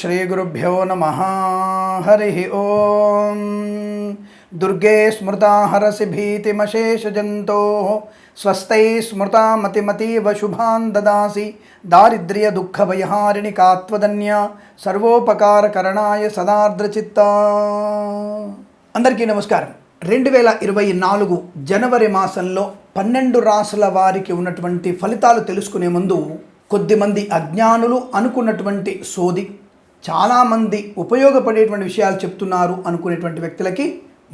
श्रीगुरुभ्यो नमः। हरिः ओं। दुर्गे स्मृता हरसि भीतिमशेषजन्तोः स्वस्त्यै स्मृता मतिमतीव शुभान् ददासि दारिद्र्यदुःखभयहारिणि का त्वदन्या सर्वोपकारकरणाय सदार्द्रचित्ता। అందరికీ నమస్కారం। 2024 జనవరి మాసంలో 12 రాశుల వారికి ఉన్నటువంటి ఫలితాలు తెలుసుకునే ముందు కొద్దిమంది అజ్ఞానులు అనుకున్నటువంటి సోది, చాలామంది ఉపయోగపడేటువంటి విషయాలు చెప్తున్నారు అనుకునేటువంటి వ్యక్తులకి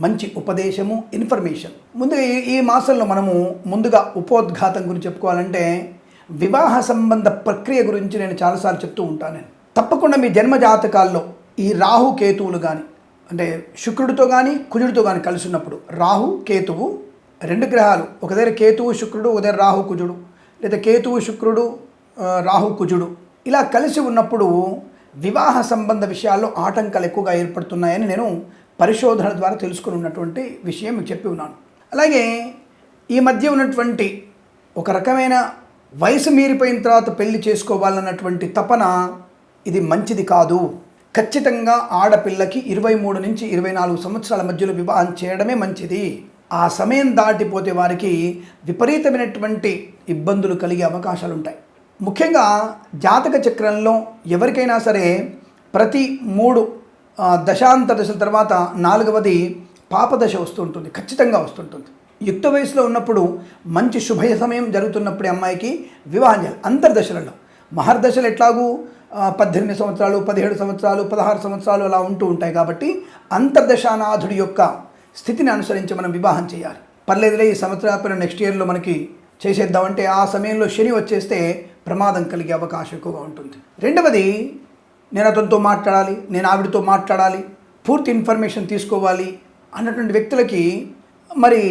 మంచి ఉపదేశము, ఇన్ఫర్మేషన్. ముందుగా ఈ మాసంలో మనము ముందుగా ఉపోద్ఘాతం గురించి చెప్పుకోవాలంటే వివాహ సంబంధ ప్రక్రియ గురించి నేను చాలాసార్లు చెప్తూ ఉంటాను. తప్పకుండా మీ జన్మ జాతకాల్లో ఈ రాహు కేతువులు కానీ, అంటే శుక్రుడితో కానీ కుజుడితో కానీ కలిసి ఉన్నప్పుడు, రాహు కేతువు రెండు గ్రహాలు ఒక దగ్గర కేతువు శుక్రుడు, ఒక దగ్గర రాహు కుజుడు, లేదా కేతువు శుక్రుడు రాహు కుజుడు ఇలా కలిసి ఉన్నప్పుడు వివాహ సంబంధ విషయాల్లో ఆటంకాలు ఎక్కువగా ఏర్పడుతున్నాయని నేను పరిశోధన ద్వారా తెలుసుకుని ఉన్నటువంటి విషయం మీకు చెప్పి ఉన్నాను. అలాగే ఈ మధ్య ఉన్నటువంటి ఒక రకమైన వయసు మీరిపోయిన తర్వాత పెళ్లి చేసుకోవాలన్నటువంటి తపన, ఇది మంచిది కాదు. ఖచ్చితంగా ఆడపిల్లకి 23 నుంచి 24 సంవత్సరాల మధ్యలో వివాహం చేయడమే మంచిది. ఆ సమయం దాటిపోతే వారికి విపరీతమైనటువంటి ఇబ్బందులు కలిగే అవకాశాలు ఉంటాయి. ముఖ్యంగా జాతక చక్రంలో ఎవరికైనా సరే ప్రతి 3 దశాంత దశల తర్వాత 4వది పాపదశ వస్తుంటుంది, ఖచ్చితంగా వస్తుంటుంది. యుక్త వయసులో ఉన్నప్పుడు మంచి శుభ సమయం జరుగుతున్నప్పుడే అమ్మాయికి వివాహం చేయాలి. అంతర్దశలలో మహర్దశలు ఎట్లాగూ 18 సంవత్సరాలు, 17 సంవత్సరాలు, 16 సంవత్సరాలు అలా ఉంటూ ఉంటాయి. కాబట్టి అంతర్దశానాథుడి యొక్క స్థితిని అనుసరించి మనం వివాహం చేయాలి. పర్లేదులే ఈ సంవత్సరం నెక్స్ట్ ఇయర్లో మనకి చేసేద్దామంటే ఆ సమయంలో శని వచ్చేస్తే ప్రమాదం కలిగే అవకాశం ఎక్కువగా ఉంటుంది. రెండవది, నేను అతనితో మాట్లాడాలి, నేను ఆవిడతో మాట్లాడాలి, పూర్తి ఇన్ఫర్మేషన్ తీసుకోవాలి అన్నటువంటి వ్యక్తులకి మరి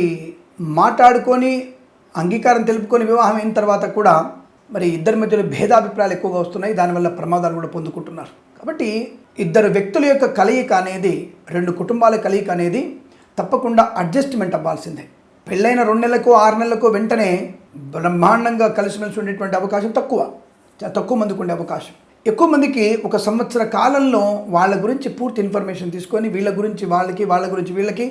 మాట్లాడుకొని అంగీకారం తెలుపుకొని వివాహం అయిన తర్వాత కూడా మరి ఇద్దరి మధ్యలో భేదాభిప్రాయాలు ఎక్కువగా వస్తున్నాయి. దానివల్ల ప్రమాదాలు కూడా పొందుకుంటున్నారు. కాబట్టి ఇద్దరు వ్యక్తుల యొక్క కలయిక అనేది, 2 కుటుంబాల కలయిక అనేది తప్పకుండా అడ్జస్ట్మెంట్ అవ్వాల్సిందే. పెళ్ళైన 2 నెలలకు 6 నెలలకు వెంటనే బ్రహ్మాండంగా కలిసిమెలిసి ఉండేటువంటి అవకాశం తక్కువ మందికి ఉండే అవకాశం. ఎక్కువ మందికి 1 సంవత్సర కాలంలో వాళ్ళ గురించి పూర్తి ఇన్ఫర్మేషన్ తీసుకొని వీళ్ళ గురించి వాళ్ళకి, వాళ్ళ గురించి వీళ్ళకి,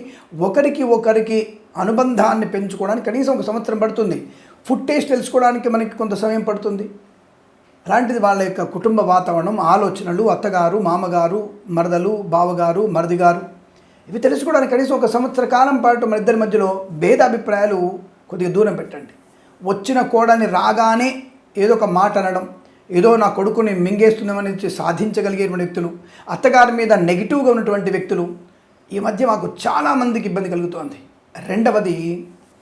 ఒకరికి అనుబంధాన్ని పెంచుకోవడానికి కనీసం 1 సంవత్సరం పడుతుంది. ఫుడ్ టేస్ట్ తెలుసుకోవడానికి మనకి కొంత సమయం పడుతుంది. అలాంటిది వాళ్ళ యొక్క కుటుంబ వాతావరణం, ఆలోచనలు, అత్తగారు, మామగారు, మరదలు, బావగారు, మరిదిగారు, ఇవి తెలుసుకోవడానికి కనీసం 1 సంవత్సర కాలం పాటు మన ఇద్దరి మధ్యలో భేదాభిప్రాయాలు కొద్దిగా దూరం పెట్టండి. వచ్చిన కోడని రాగానే ఏదో ఒక మాట అనడం, ఏదో నా కొడుకుని మింగేస్తున్నామని సాధించగలిగేటువంటి వ్యక్తులు, అత్తగారి మీద నెగిటివ్గా ఉన్నటువంటి వ్యక్తులు ఈ మధ్య మాకు చాలామందికి ఇబ్బంది కలుగుతోంది. రెండవది,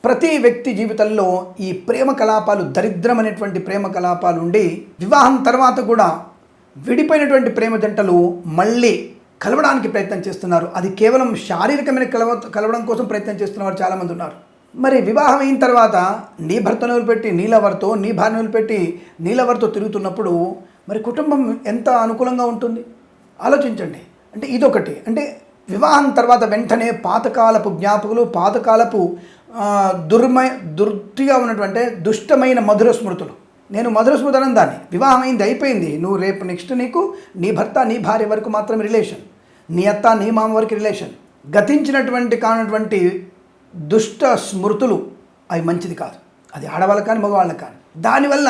ప్రతి వ్యక్తి జీవితంలో ఈ ప్రేమ కలాపాలు, దరిద్రమైనటువంటి ప్రేమ కలాపాలు ఉండి వివాహం తర్వాత కూడా విడిపోయినటువంటి ప్రేమ జంటలు మళ్ళీ కలవడానికి ప్రయత్నం చేస్తున్నారు. అది కేవలం శారీరకమైన కలవడం కోసం ప్రయత్నం చేస్తున్న వారు చాలామంది ఉన్నారు. మరి వివాహం అయిన తర్వాత నీ భర్తను వదిలిపెట్టి నీలెవరితో, నీ భార్యను వదిలిపెట్టి నీలెవరితో తిరుగుతున్నప్పుడు మరి కుటుంబం ఎంత అనుకూలంగా ఉంటుంది ఆలోచించండి. అంటే ఇదొకటి. అంటే వివాహం తర్వాత వెంటనే పాతకాలపు జ్ఞాపకులు, పాతకాలపు దుర్తిగా ఉన్నటువంటి దుష్టమైన మధుర స్మృతులు. నేను మధుర స్మృతి అనే దాన్ని, వివాహం అయింది, అయిపోయింది, నువ్వు రేపు నెక్స్ట్ నీకు నీ భర్త, నీ భార్య వరకు మాత్రమే రిలేషన్, నీ అత్త, నీ మామ వరకు రిలేషన్. గతించినటువంటి కానటువంటి దుష్ట స్మృతులు అవి మంచిది కాదు. అది ఆడవాళ్ళకి కానీ మగవాళ్ళకి కానీ. దానివల్ల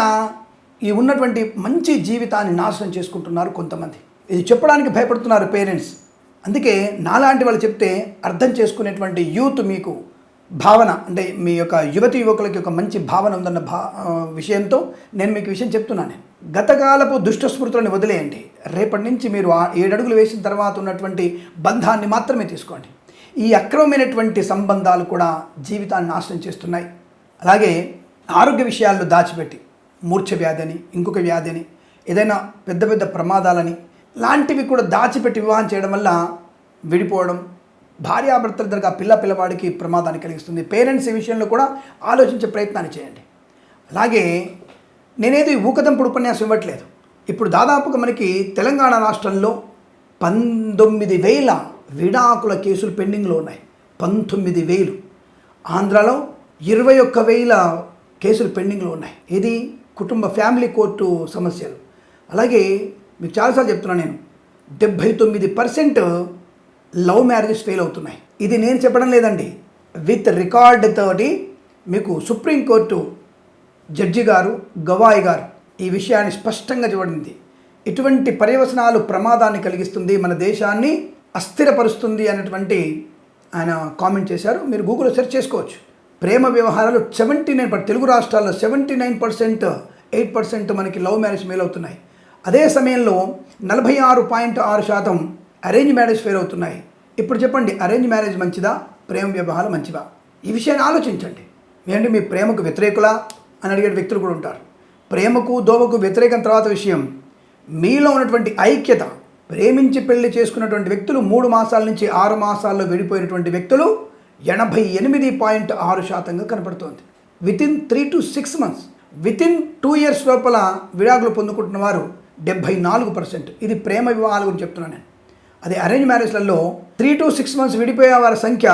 ఈ ఉన్నటువంటి మంచి జీవితాన్ని నాశనం చేసుకుంటున్నారు కొంతమంది. ఇది చెప్పడానికి భయపడుతున్నారు పేరెంట్స్. అందుకే నాలాంటి వాళ్ళు చెప్తే అర్థం చేసుకునేటువంటి యూత్ మీకు భావన, అంటే మీ యొక్క యువతి యువకులకి ఒక మంచి భావన ఉందన్న విషయంతో నేను మీకు విషయం చెప్తున్నాను. గతకాలపు దుష్ట స్మృతులను వదిలేయండి. రేపటి నుంచి మీరు 7 అడుగులు వేసిన తర్వాత ఉన్నటువంటి బంధాన్ని మాత్రమే తీసుకోండి. ఈ అక్రమమైనటువంటి సంబంధాలు కూడా జీవితాన్ని నాశనం చేస్తున్నాయి. అలాగే ఆరోగ్య విషయాల్లో దాచిపెట్టి మూర్ఛ వ్యాధి అని, ఇంకొక వ్యాధి అని, ఏదైనా పెద్ద పెద్ద ప్రమాదాలని లాంటివి కూడా దాచిపెట్టి వివాహం చేయడం వల్ల విడిపోవడం, భార్యాభర్తల దగ్గర పిల్లవాడికి ప్రమాదాన్ని కలిగిస్తుంది. పేరెంట్స్ ఈ విషయంలో కూడా ఆలోచించే ప్రయత్నాన్ని చేయండి. అలాగే నేనేది ఊకదంపుడు ఉపన్యాసం ఇవ్వట్లేదు. ఇప్పుడు దాదాపుగా మనకి తెలంగాణ రాష్ట్రంలో 19,000 విడాకుల కేసులు పెండింగ్లో ఉన్నాయి. 19,000. ఆంధ్రాలో 21,000 కేసులు పెండింగ్లో ఉన్నాయి. ఇది కుటుంబ ఫ్యామిలీ కోర్టు సమస్యలు. అలాగే మీకు చాలాసార్లు చెప్తున్నాను నేను, 79% లవ్ మ్యారేజెస్ ఫెయిల్ అవుతున్నాయి. ఇది నేను చెప్పడం లేదండి, విత్ రికార్డ్ తోటి మీకు సుప్రీంకోర్టు జడ్జి గారు, గవాయి గారు ఈ విషయాన్ని స్పష్టంగా చూడింది. ఇటువంటి పర్యవసనాలు ప్రమాదాన్ని కలిగిస్తుంది, మన దేశాన్ని అస్థిరపరుస్తుంది అన్నటువంటి ఆయన కామెంట్ చేశారు. మీరు గూగుల్లో సెర్చ్ చేసుకోవచ్చు. ప్రేమ వ్యవహారాలు 79%, తెలుగు రాష్ట్రాల్లో 79%, 8% మనకి లవ్ మ్యారేజ్ ఫెయిల్ అవుతున్నాయి. అదే సమయంలో 46.6% అరేంజ్ మ్యారేజ్ ఫెయిల్ అవుతున్నాయి. ఇప్పుడు చెప్పండి, అరేంజ్ మ్యారేజ్ మంచిదా, ప్రేమ వ్యవహారం మంచిదా? ఈ విషయాన్ని ఆలోచించండి. ఏంటి మీ ప్రేమకు వ్యతిరేకులా అని అడిగే వ్యక్తులు కూడా ఉంటారు. ప్రేమకు దోవకు వ్యతిరేకం తర్వాత విషయం, మీలో ఉన్నటువంటి ఐక్యత, ప్రేమించి పెళ్లి చేసుకున్నటువంటి వ్యక్తులు 3 మాసాల నుంచి 6 మాసాల్లో విడిపోయినటువంటి వ్యక్తులు 88.6% కనపడుతోంది. Within 3 to 6 months, within 2 years లోపల విడాకులు పొందుకుంటున్న వారు 74%. ఇది ప్రేమ వివాహాల గురించి చెప్తున్నాను నేను. అదే అరేంజ్ మ్యారేజ్లలో 3 to 6 months విడిపోయే వారి సంఖ్య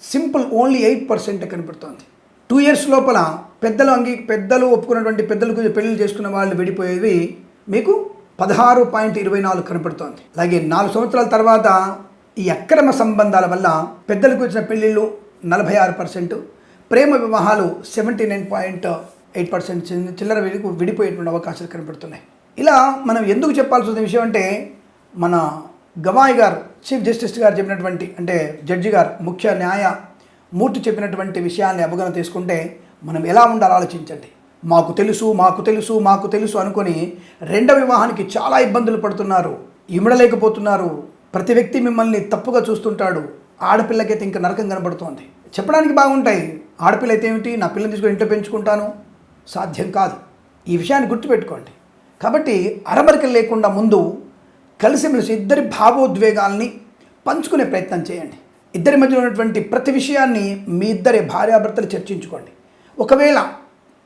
సింపుల్ ఓన్లీ 8% కనపడుతోంది. 2 years లోపల పెద్దలు ఒప్పుకున్నటువంటి పెద్దలకు పెళ్లి చేసుకున్న వాళ్ళు విడిపోయేవి మీకు 16.24 కనపడుతోంది. అలాగే 4 సంవత్సరాల తర్వాత ఈ అక్రమ సంబంధాల వల్ల పెద్దలకు వచ్చిన పెళ్ళిళ్ళు 46%, ప్రేమ వివాహాలు 79.8% చిల్లర విడిపోయేటువంటి అవకాశాలు కనపడుతున్నాయి. ఇలా మనం ఎందుకు చెప్పాల్సి వచ్చిన విషయం అంటే, మన గవాయి గారు, చీఫ్ జస్టిస్ గారు చెప్పినటువంటి, అంటే జడ్జి గారు, ముఖ్య న్యాయమూర్తి చెప్పినటువంటి విషయాన్ని అవగాహన తీసుకుంటే మనం ఎలా ఉండాలో ఆలోచించండి. మాకు తెలుసు అనుకొని రెండవ వివాహానికి చాలా ఇబ్బందులు పడుతున్నారు, ఇమడలేకపోతున్నారు. ప్రతి వ్యక్తి మిమ్మల్ని తప్పుగా చూస్తుంటాడు. ఆడపిల్లకైతే ఇంకా నరకం కనబడుతోంది. చెప్పడానికి బాగుంటాయి, ఆడపిల్ల అయితే ఏమిటి, నా పిల్లని తీసుకొని ఇంట్లో పెంచుకుంటాను, సాధ్యం కాదు. ఈ విషయాన్ని గుర్తుపెట్టుకోండి. కాబట్టి అరమరికలు లేకుండా ముందు కలిసిమెలిసి ఇద్దరి భావోద్వేగాల్ని పంచుకునే ప్రయత్నం చేయండి. ఇద్దరి మధ్యలో ఉన్నటువంటి ప్రతి విషయాన్ని మీ ఇద్దరి భార్యాభర్తలు చర్చించుకోండి. ఒకవేళ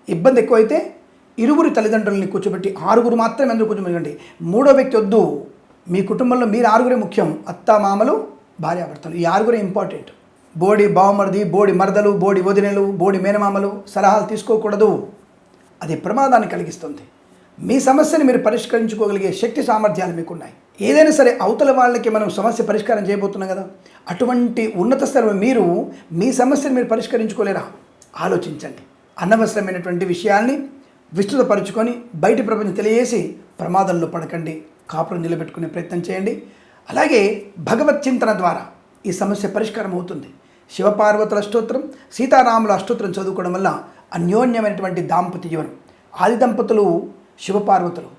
ఇబ్బంది ఎక్కువైతే ఇరువురు తల్లిదండ్రులని కూర్చోబెట్టి 6 మాత్రమే ఎందుకు కూర్చోబెట్టండి. 3వ వ్యక్తి వద్దు. మీ కుటుంబంలో మీరు 6 ముఖ్యం, అత్త మామలు భార్యాభర్తలు, ఈ 6 ఇంపార్టెంట్. బోడి బావమరిది, బోడి మరదలు, బోడి వదినలు, బోడి మేనమామలు సలహాలు తీసుకోకూడదు. అది ప్రమాదాన్ని కలిగిస్తుంది. మీ సమస్యని మీరు పరిష్కరించుకోగలిగే శక్తి సామర్థ్యాలు మీకున్నాయి. ఏదైనా సరే అవతల వాళ్ళకి మనం సమస్య పరిష్కారం చేయబోతున్నాం కదా, అటువంటి ఉన్నత స్థలం మీరు మీ సమస్యను మీరు పరిష్కరించుకోలేరా? ఆలోచించండి. అనవసరమైనటువంటి విషయాల్ని విస్తృతపరుచుకొని బయటి ప్రపంచం తెలియజేసి ప్రమాదంలో పడకండి. కాపురం నిలబెట్టుకునే ప్రయత్నం చేయండి. అలాగే భగవత్ చింతన ద్వారా ఈ సమస్య పరిష్కారం అవుతుంది. శివపార్వతుల అష్టోత్తరం, సీతారాముల అష్టోత్తరం చదువుకోవడం వల్ల అన్యోన్యమైనటువంటి దాంపత్య జీవనం. ఆది దంపతులు శివపార్వతులు,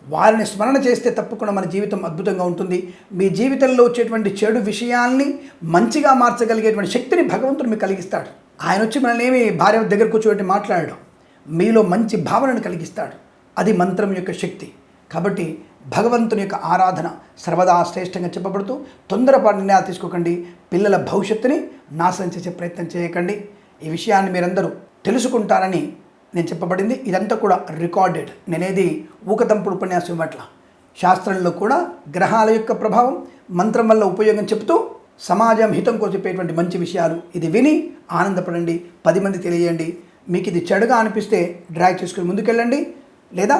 వారిని స్మరణ చేస్తే తప్పకుండా మన జీవితం అద్భుతంగా ఉంటుంది. మీ జీవితంలో వచ్చేటువంటి చెడు విషయాల్ని మంచిగా మార్చగలిగేటువంటి శక్తిని భగవంతుడు మీకు కలిగిస్తాడు. ఆయన వచ్చి మనల్ని ఏమి భార్య దగ్గర కూర్చోబెట్టి మాట్లాడడం, మీలో మంచి భావనను కలిగిస్తాడు. అది మంత్రం యొక్క శక్తి. కాబట్టి భగవంతుని యొక్క ఆరాధన సర్వదా శ్రేష్టంగా చెప్పబడుతూ తొందరపాటు నిర్ణయాలు తీసుకోకండి. పిల్లల భవిష్యత్తుని నాశనం చేసే ప్రయత్నం చేయకండి. ఈ విషయాన్ని మీరందరూ తెలుసుకుంటారని నేను చెప్పబడింది. ఇదంతా కూడా రికార్డెడ్. నేనేది ఊకదంపుడు ఉపన్యాసం ఇవ్వట్ల. శాస్త్రంలో కూడా గ్రహాల యొక్క ప్రభావం, మంత్రం వల్ల ఉపయోగం చెప్తూ సమాజం హితం కోసం చెప్పేటువంటి మంచి విషయాలు. ఇది విని ఆనందపడండి, 10 మంది తెలియజేయండి. మీకు ఇది చెడుగా అనిపిస్తే డ్రాగ్ చేసుకుని ముందుకెళ్ళండి, లేదా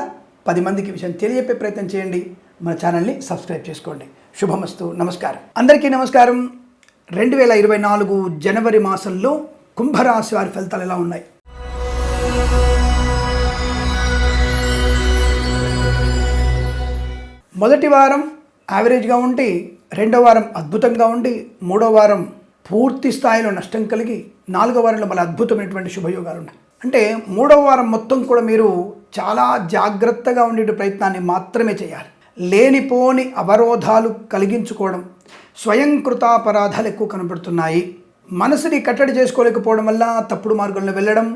10 మందికి విషయం తెలియజెప్పే ప్రయత్నం చేయండి. మన ఛానల్ని సబ్స్క్రైబ్ చేసుకోండి. శుభమస్తు. నమస్కారం. అందరికీ నమస్కారం. 2024 జనవరి మాసంలో కుంభరాశి వారి ఫలితాలు ఎలా ఉన్నాయి? మొదటి వారం యావరేజ్గా ఉండి, రెండో వారం అద్భుతంగా ఉండి, మూడో వారం పూర్తి స్థాయిలో నష్టం కలిగి, 4వ వారంలో మళ్ళీ అద్భుతమైనటువంటి శుభయోగాలు ఉన్నాయి. అంటే 3వ వారం మొత్తం కూడా మీరు చాలా జాగ్రత్తగా ఉండే ప్రయత్నాన్ని మాత్రమే చేయాలి. లేనిపోని అవరోధాలు కలిగించుకోవడం, స్వయంకృతాపరాధాలు ఎక్కువ కనబడుతున్నాయి. మనసుని కట్టడి చేసుకోలేకపోవడం వల్ల తప్పుడు మార్గంలో వెళ్ళడం,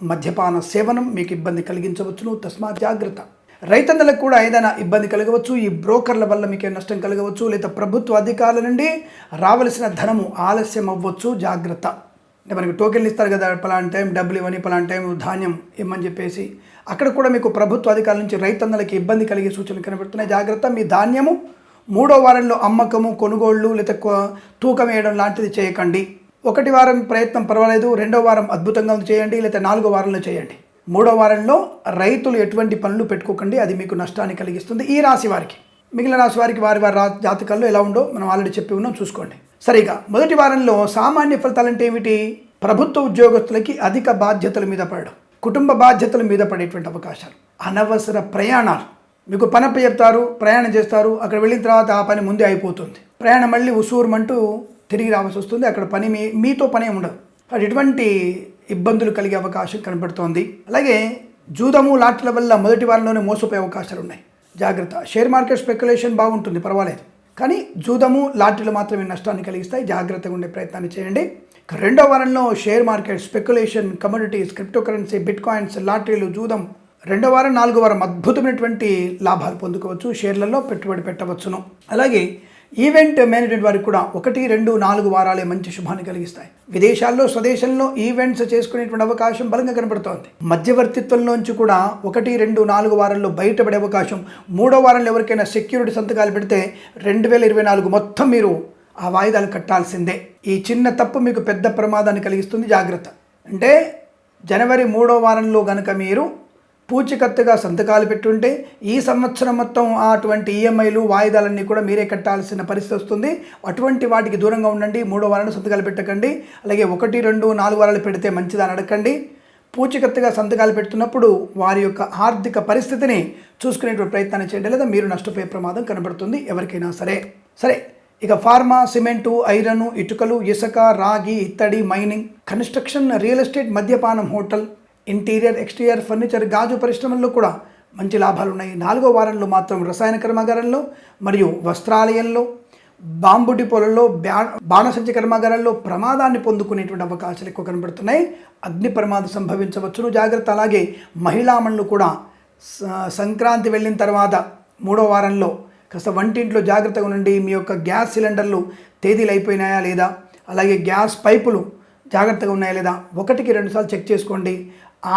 మద్యపాన సేవనం మీకు ఇబ్బంది కలిగించవచ్చును. తస్మాత్ జాగ్రత్త. రైతన్నలకు కూడా ఏదైనా ఇబ్బంది కలగవచ్చు. ఈ బ్రోకర్ల వల్ల మీకే నష్టం కలగవచ్చు, లేదా ప్రభుత్వ అధికారుల నుండి రావలసిన ధనము ఆలస్యం అవ్వచ్చు. జాగ్రత్త. అంటే మనకి టోకెన్లు ఇస్తారు కదా, పలానా టైం డబ్బులు ఇవ్వని, పలానా టైం ధాన్యం ఇవ్వమని చెప్పేసి, అక్కడ కూడా మీకు ప్రభుత్వ అధికారుల నుంచి రైతన్నలకి ఇబ్బంది కలిగే సూచనలు కనబడుతున్నాయి. జాగ్రత్త. మీ ధాన్యము 3వ వారంలో అమ్మకము, కొనుగోళ్లు లేదా తూకం వేయడం లాంటిది చేయకండి. 1 వారం ప్రయత్నం పర్వాలేదు, 2వ వారం అద్భుతంగా చేయండి, లేదా 4వ వారంలో చేయండి. 3వ వారంలో రైతులు ఎటువంటి పనులు పెట్టుకోకండి, అది మీకు నష్టాన్ని కలిగిస్తుంది. ఈ రాశి వారికి మిగిలిన రాశి వారికి వారి వారి జాతకాల్లో ఎలా ఉందో మనం ఆల్రెడీ చెప్పి ఉన్నాం, చూసుకోండి. సరిగా మొదటి వారంలో సామాన్య ఫలితాలు అంటే ఏమిటి? ప్రభుత్వ ఉద్యోగస్తులకి అధిక బాధ్యతల మీద పడడం, కుటుంబ బాధ్యతల మీద పడేటువంటి అవకాశాలు, అనవసర ప్రయాణాలు. మీకు పని చెప్తారు, ప్రయాణం చేస్తారు, అక్కడ వెళ్ళిన తర్వాత ఆ పని ముందే అయిపోతుంది, ప్రయాణం మళ్ళీ ఉసూరుమంటూ తిరిగి రావాల్సి వస్తుంది, అక్కడ పని మీతో పని ఉండదు. ఎటువంటి ఇబ్బందులు కలిగే అవకాశం కనబడుతోంది. అలాగే జూదము లాటరీల వల్ల మొదటి వారంలోనే మోసపోయే అవకాశాలు ఉన్నాయి, జాగ్రత్త. షేర్ మార్కెట్ స్పెక్యులేషన్ బాగుంటుంది, పర్వాలేదు, కానీ జూదము లాటరీలు మాత్రమే నష్టాన్ని కలిగిస్తాయి, జాగ్రత్తగా ఉండే ప్రయత్నాన్ని చేయండి. రెండో వారంలో share market speculation, commodities, crypto currency, bit coins, లాటరీలు, జూదం రెండో వారం నాలుగో వారం అద్భుతమైనటువంటి లాభాలు పొందుకోవచ్చు, షేర్లలో పెట్టుబడి పెట్టవచ్చును. అలాగే ఈవెంట్ మేనేజ్మెంట్ వారికి కూడా 1, 2, 4 వారాలే మంచి శుభాన్ని కలిగిస్తాయి. విదేశాల్లో స్వదేశంలో ఈవెంట్స్ చేసుకునేటువంటి అవకాశం బలంగా కనబడుతోంది. మధ్యవర్తిత్వంలోంచి కూడా 1, 2, 4 వారాల్లో బయటపడే అవకాశం. మూడో వారంలో ఎవరికైనా సెక్యూరిటీ సంతకాలు పెడితే 2024 మొత్తం మీరు ఆ వాయిదాలు కట్టాల్సిందే. ఈ చిన్న తప్పు మీకు పెద్ద ప్రమాదాన్ని కలిగిస్తుంది, జాగ్రత్త. అంటే జనవరి 3వ వారంలో గనక మీరు పూచికత్తుగా సంతకాలు పెట్టుంటే ఈ సంవత్సరం మొత్తం అటువంటి ఈఎంఐలు వాయిదాలన్నీ కూడా మీరే కట్టాల్సిన పరిస్థితి వస్తుంది. అటువంటి వాటికి దూరంగా ఉండండి. 3వ వారంలో సంతకాలు పెట్టకండి. అలాగే 1, 2, 4 వారాలు పెడితే మంచిదని అడగండి. పూచికత్తుగా సంతకాలు పెడుతున్నప్పుడు వారి యొక్క ఆర్థిక పరిస్థితిని చూసుకునేటువంటి ప్రయత్నాన్ని చేయండి, లేదా మీరు నష్టపోయే ప్రమాదం కనబడుతుంది ఎవరికైనా సరే. ఇక ఫార్మా, సిమెంటు, ఐరన్, ఇటుకలు, ఇసుక, రాగి, ఇత్తడి, మైనింగ్, కన్స్ట్రక్షన్, రియల్ ఎస్టేట్, మద్యపానం, హోటల్, ఇంటీరియర్, ఎక్స్టీరియర్, ఫర్నిచర్, గాజు పరిశ్రమల్లో కూడా మంచి లాభాలు ఉన్నాయి. 4వ వారంలో మాత్రం రసాయన కర్మాగారంలో మరియు వస్త్రాలయంలో, బాంబు డిపోలలో, బాణసంచి కర్మాగారాల్లో ప్రమాదాన్ని పొందుకునేటువంటి అవకాశాలు ఎక్కువ కనబడుతున్నాయి. అగ్ని ప్రమాదం సంభవించవచ్చును, జాగ్రత్త. అలాగే మహిళామణులు కూడా సంక్రాంతి వెళ్ళిన తర్వాత 3వ వారంలో కాస్త వంటింట్లో జాగ్రత్తగా ఉండండి. మీ యొక్క గ్యాస్ సిలిండర్లు తేదీలు అయిపోయినాయా లేదా, అలాగే గ్యాస్ పైపులు జాగ్రత్తగా ఉన్నాయా లేదా 1కి 2 సార్లు చెక్ చేసుకోండి.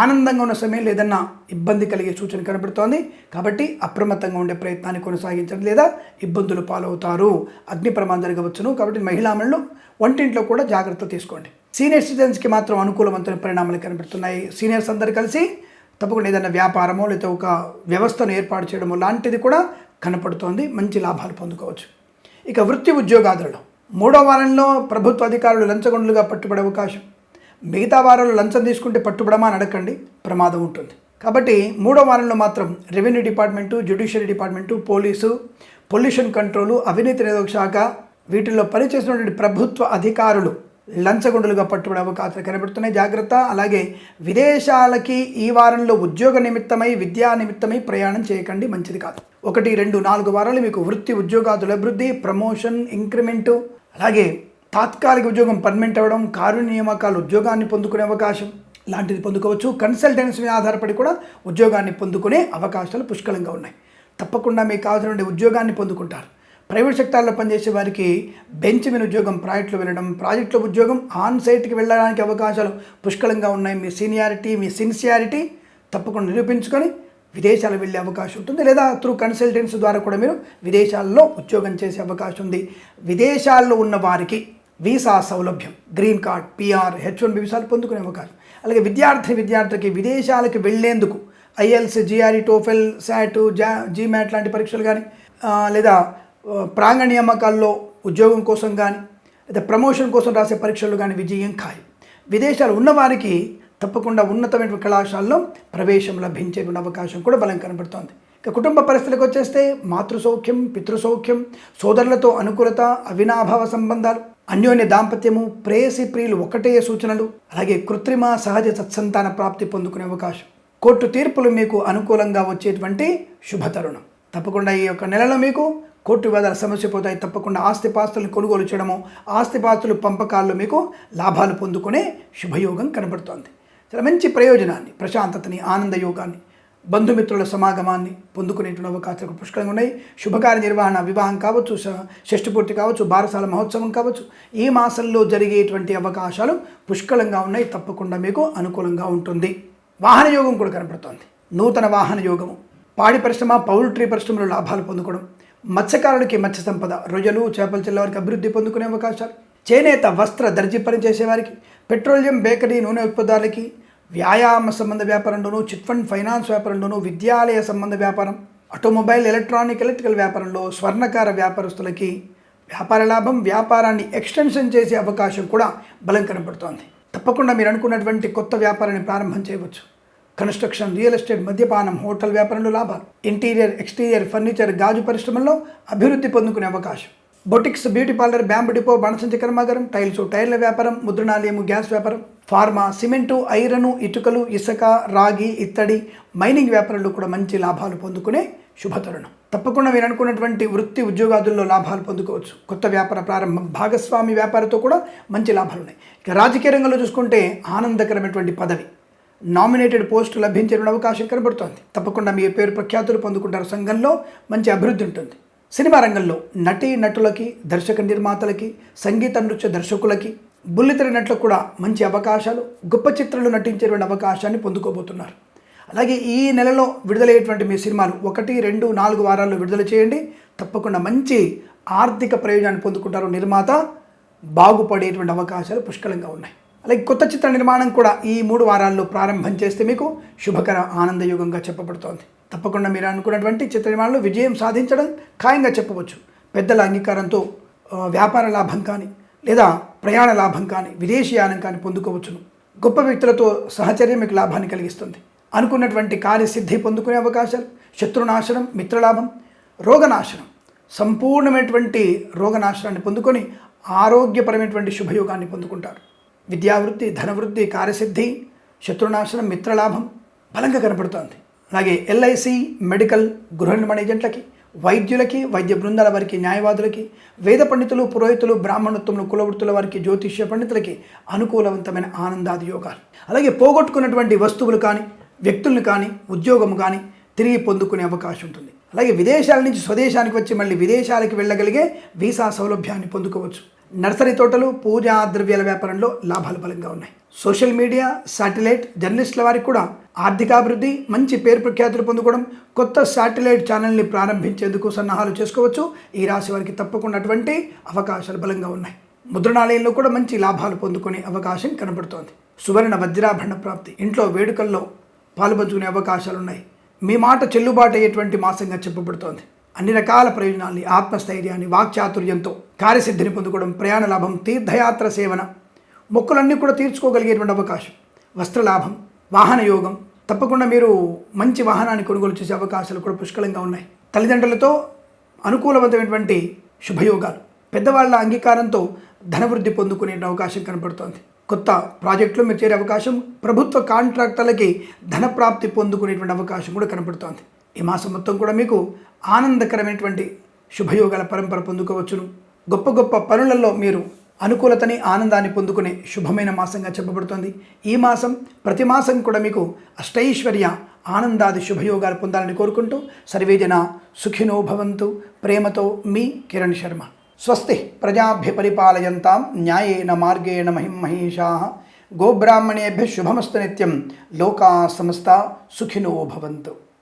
ఆనందంగా ఉన్న సమయంలో ఏదన్నా ఇబ్బంది కలిగే సూచన కనబడుతోంది, కాబట్టి అప్రమత్తంగా ఉండే ప్రయత్నాన్ని కొనసాగించండి, లేదా ఇబ్బందులు పాలవుతారు, అగ్ని ప్రమాదం జరగవచ్చును. కాబట్టి మహిళామణులు వంటింట్లో కూడా జాగ్రత్త తీసుకోండి. సీనియర్ సిటిజన్స్కి మాత్రం అనుకూలవంతమైన పరిణామాలు కనబడుతున్నాయి. సీనియర్స్ అందరు కలిసి తప్పకుండా ఏదైనా వ్యాపారమో లేదా ఒక వ్యవస్థను ఏర్పాటు చేయడమో లాంటిది కూడా కనపడుతోంది, మంచి లాభాలు పొందుకోవచ్చు. ఇక వృత్తి ఉద్యోగాదులలో 3వ వారంలో ప్రభుత్వ అధికారులు లంచగొండులుగా పట్టుబడే అవకాశం. మిగతా వారాలు లంచం తీసుకుంటే పట్టుబడమా అని అడగండి, ప్రమాదం ఉంటుంది. కాబట్టి 3వ వారంలో మాత్రం revenue department, judiciary department, police, pollution control, అవినీతి నిరోధక శాఖ వీటిల్లో పనిచేసినటువంటి ప్రభుత్వ అధికారులు లంచగొండులుగా పట్టుబడే అవకాశాలు కనబడుతున్నాయి, జాగ్రత్త. అలాగే విదేశాలకి ఈ వారంలో ఉద్యోగ నిమిత్తమై, విద్యా నిమిత్తమై ప్రయాణం చేయకండి, మంచిది కాదు. 1, 2, 4 వారాలు మీకు వృత్తి ఉద్యోగాదుల అభివృద్ధి, ప్రమోషన్, ఇంక్రిమెంటు, అలాగే తాత్కాలిక ఉద్యోగం పర్మనెంట్ అవ్వడం, కారుణ్య నియామకాలు, ఉద్యోగాన్ని పొందుకునే అవకాశం లాంటిది పొందుకోవచ్చు. కన్సల్టెన్సీ మీద ఆధారపడి కూడా ఉద్యోగాన్ని పొందుకునే అవకాశాలు పుష్కలంగా ఉన్నాయి. తప్పకుండా మీకు కావాల్సినటువంటి ఉద్యోగాన్ని పొందుకుంటారు. ప్రైవేట్ సెక్టార్లో పనిచేసే వారికి బెంచ్ మీద ఉద్యోగం, ప్రాజెక్టులో వెళ్ళడం, ప్రాజెక్టులో ఉద్యోగం, ఆన్ సైట్కి వెళ్ళడానికి అవకాశాలు పుష్కలంగా ఉన్నాయి. మీ సీనియారిటీ, మీ సిన్సియారిటీ తప్పకుండా నిరూపించుకొని విదేశాలు వెళ్ళే అవకాశం ఉంటుంది, లేదా త్రూ కన్సల్టెన్సీ ద్వారా కూడా మీరు విదేశాల్లో ఉద్యోగం చేసే అవకాశం ఉంది. విదేశాల్లో ఉన్న వారికి వీసా సౌలభ్యం, గ్రీన్ కార్డ్, పిఆర్, H1B వీసాలు పొందుకునే అవకాశం. అలాగే విద్యార్థికి విదేశాలకు వెళ్లేందుకు IELTS, GRE, TOEFL, SAT, GMAT లాంటి పరీక్షలు కానీ, లేదా ప్రాంగణ నియామకాల్లో ఉద్యోగం కోసం కానీ, లేదా ప్రమోషన్ కోసం రాసే పరీక్షలు కానీ విజయం ఖాయం. విదేశాలు ఉన్నవారికి తప్పకుండా ఉన్నతమైన కళాశాలలో ప్రవేశం లభించేటువంటి అవకాశం కూడా బలం కనబడుతోంది. ఇక కుటుంబ పరిస్థితులకు వచ్చేస్తే మాతృసౌఖ్యం, పితృసౌఖ్యం, సోదరులతో అనుకూలత, అవినాభావ సంబంధాలు, అన్యోన్య దాంపత్యము, ప్రేయసి ప్రియులు ఒకటే సూచనలు, అలాగే కృత్రిమ సహజ సత్సంతాన ప్రాప్తి పొందుకునే అవకాశం. కోర్టు తీర్పులు మీకు అనుకూలంగా వచ్చేటువంటి శుభతరుణం. తప్పకుండా ఈ యొక్క నెలలో మీకు కోర్టు వివాదాల సమస్య పోతాయి. తప్పకుండా ఆస్తిపాస్తులను కొనుగోలు చేయడము, ఆస్తిపాస్తులు పంపకాల్లో మీకు లాభాలు పొందుకునే శుభయోగం కనబడుతోంది. చాలా మంచి ప్రయోజనాన్ని, ప్రశాంతతని, ఆనందయోగాన్ని, బంధుమిత్రుల సమాగమాన్ని పొందుకునేటువంటి అవకాశాలు పుష్కలంగా ఉన్నాయి. శుభకార్య నిర్వహణ, వివాహం కావచ్చు, షష్ఠపూర్తి కావచ్చు, బారసాల మహోత్సవం కావచ్చు, ఈ మాసంలో జరిగేటువంటి అవకాశాలు పుష్కలంగా ఉన్నాయి. తప్పకుండా మీకు అనుకూలంగా ఉంటుంది. వాహన యోగం కూడా కనబడుతోంది. నూతన వాహన యోగము, పాడి పరిశ్రమ, పౌల్ట్రీ పరిశ్రమలో లాభాలు పొందుకోవడం, మత్స్యకారులకి మత్స్య సంపద, రొయ్యలు, చేపలు చెల్లవారికి అభివృద్ధి పొందుకునే అవకాశాలు, చేనేత, వస్త్ర, దర్జీ పని చేసేవారికి, పెట్రోలియం, బేకరీ, నూనె ఉత్పత్తులకి, వ్యాయామ సంబంధ వ్యాపారంలోనూ, చిట్ ఫండ్ ఫైనాన్స్ వ్యాపారంలోనూ, విద్యాలయ సంబంధ వ్యాపారం, ఆటోమొబైల్, ఎలక్ట్రికల్ వ్యాపారంలో, స్వర్ణకార వ్యాపారస్తులకి వ్యాపార లాభం, వ్యాపారాన్ని ఎక్స్టెన్షన్ చేసే అవకాశం కూడా బలం కనబడుతోంది. తప్పకుండా మీరు అనుకున్నటువంటి కొత్త వ్యాపారాన్ని ప్రారంభం చేయవచ్చు. కన్స్ట్రక్షన్, రియల్ ఎస్టేట్, మద్యపానం, హోటల్ వ్యాపారంలో లాభాలు, ఇంటీరియర్, ఎక్స్టీరియర్, ఫర్నిచర్, గాజు పరిశ్రమల్లో అభివృద్ధి పొందుకునే అవకాశం, boutiques, beauty parlour, bamboo depot, బాణసంచి కర్మాగారం, టైర్ల వ్యాపారం, ముద్రణాలయము, గ్యాస్ వ్యాపారం, ఫార్మా, సిమెంటు, ఐరను, ఇటుకలు, ఇసుక, రాగి, ఇత్తడి, మైనింగ్ వ్యాపారంలో కూడా మంచి లాభాలు పొందుకునే శుభతరుణం. తప్పకుండా మీరు అనుకున్నటువంటి వృత్తి ఉద్యోగాదుల్లో లాభాలు పొందుకోవచ్చు. కొత్త వ్యాపార ప్రారంభం, భాగస్వామి వ్యాపారంతో కూడా మంచి లాభాలు ఉన్నాయి. ఇక రాజకీయ రంగంలో చూసుకుంటే ఆనందకరమైనటువంటి పదవి, నామినేటెడ్ పోస్టు లభించే అవకాశం కనబడుతోంది. తప్పకుండా మీ పేరు ప్రఖ్యాతులు పొందుకుంటారు. సంఘంలో మంచి అభివృద్ధి ఉంటుంది. సినిమా రంగంలో నటులకి, దర్శక నిర్మాతలకి, సంగీత నృత్య దర్శకులకి, బుల్లితెర నటులకు కూడా మంచి అవకాశాలు, గొప్ప చిత్రాలు నటించేటువంటి అవకాశాన్ని పొందుకోబోతున్నారు. అలాగే ఈ నెలలో విడుదలయ్యేటువంటి మీ సినిమాలు 1, 2, 4 వారాల్లో విడుదల చేయండి. తప్పకుండా మంచి ఆర్థిక ప్రయోజనాన్ని పొందుకుంటారు. నిర్మాత బాగుపడేటువంటి అవకాశాలు పుష్కలంగా ఉన్నాయి. అలాగే కొత్త చిత్ర నిర్మాణం కూడా ఈ 3 వారాల్లో ప్రారంభం చేస్తే మీకు శుభకర ఆనందయుగంగా చెప్పబడుతోంది. తప్పకుండా మీరు అనుకున్నటువంటి చిత్ర నిర్మాణంలో విజయం సాధించడం ఖాయంగా చెప్పవచ్చు. పెద్దల అంగీకారంతో వ్యాపార లాభం కానీ, లేదా ప్రయాణ లాభం కానీ, విదేశీయానం కానీ పొందుకోవచ్చును. గొప్ప వ్యక్తులతో సహచర్యం మీకు లాభాన్ని కలిగిస్తుంది. అనుకున్నటువంటి కార్యసిద్ధి పొందుకునే అవకాశాలు, శత్రునాశనం, మిత్రలాభం, రోగనాశనం, సంపూర్ణమైనటువంటి రోగనాశనాన్ని పొందుకొని ఆరోగ్యపరమైనటువంటి శుభయోగాన్ని పొందుకుంటారు. విద్యావృద్ధి, ధనవృద్ధి, కార్యసిద్ధి, శత్రునాశనం, మిత్రలాభం బలంగా కనపడుతోంది. అలాగే ఎల్ఐసి, మెడికల్, గృహ నిర్మాణ ఏజెంట్లకి, వైద్యులకి, వైద్య బృందాల వారికి, న్యాయవాదులకి, వేద పండితులు, పురోహితులు, బ్రాహ్మణత్వములు, కులవృత్తుల వారికి, జ్యోతిష్య పండితులకి అనుకూలవంతమైన ఆనందాది యోగాలు. అలాగే పోగొట్టుకున్నటువంటి వస్తువులు కానీ, వ్యక్తులను కానీ, ఉద్యోగం కానీ తిరిగి పొందుకునే అవకాశం ఉంటుంది. అలాగే విదేశాల నుంచి స్వదేశానికి వచ్చి మళ్ళీ విదేశాలకు వెళ్ళగలిగే వీసా సౌలభ్యాన్ని పొందుకోవచ్చు. నర్సరీ తోటలు, పూజా ద్రవ్యాల వ్యాపారంలో లాభాలు బలంగా ఉన్నాయి. సోషల్ మీడియా, శాటిలైట్ జర్నలిస్టుల వారికి కూడా ఆర్థికాభివృద్ధి, మంచి పేరు ప్రఖ్యాతులు పొందుకోవడం, కొత్త శాటిలైట్ ఛానల్ని ప్రారంభించేందుకు సన్నాహాలు చేసుకోవచ్చు. ఈ రాశి వారికి తప్పకుండా అటువంటి అవకాశాలు బలంగా ఉన్నాయి. ముద్రణాలయంలో కూడా మంచి లాభాలు పొందుకునే అవకాశం కనబడుతోంది. సువర్ణ వజ్రాభరణ ప్రాప్తి, ఇంట్లో వేడుకల్లో పాలుపంచుకునే అవకాశాలు ఉన్నాయి. మీ మాట చెల్లుబాటు అయ్యేటువంటి మాసంగా చెప్పబడుతోంది. అన్ని రకాల ప్రయోజనాల్ని, ఆత్మస్థైర్యాన్ని, వాక్చాతుర్యంతో కార్యసిద్ధిని పొందుకోవడం, ప్రయాణ లాభం, తీర్థయాత్ర సేవన, మొక్కులన్నీ కూడా తీర్చుకోగలిగేటువంటి అవకాశం, వస్త్రలాభం, వాహన యోగం. తప్పకుండా మీరు మంచి వాహనాన్ని కొనుగోలు చేసే అవకాశాలు కూడా పుష్కలంగా ఉన్నాయి. తల్లిదండ్రులతో అనుకూలవంతమైనటువంటి శుభయోగాలు, పెద్దవాళ్ల అంగీకారంతో ధనవృద్ధి పొందుకునే అవకాశం కనపడుతోంది. కొత్త ప్రాజెక్టులు మీరు చేరే అవకాశం, ప్రభుత్వ కాంట్రాక్టర్లకి ధనప్రాప్తి పొందుకునేటువంటి అవకాశం కూడా కనపడుతోంది. ఈ మాసం మొత్తం కూడా మీకు ఆనందకరమైనటువంటి శుభయోగాల పరంపర పొందుకోవచ్చును. గొప్ప గొప్ప పనులలో మీరు అనుకూలతని, ఆనందాన్ని పొందుకునే శుభమైన మాసంగా చెప్పబడుతోంది. ఈ మాసం ప్రతి మాసం కూడా మీకు అష్టైశ్వర్య, ఆనందాది శుభయోగాలు పొందాలని కోరుకుంటూ సర్వేజన సుఖినో భవంతు. ప్రేమతో మీ కిరణ్ శర్మ. స్వస్తి ప్రజాభ్య పరిపాలయంతాం న్యాయేన మార్గేణ మహిమహేషాః. గోబ్రాహ్మణేభ్యः శుభమస్తు నిత్యం. లోకా సమస్తా సుఖినో భవంతు.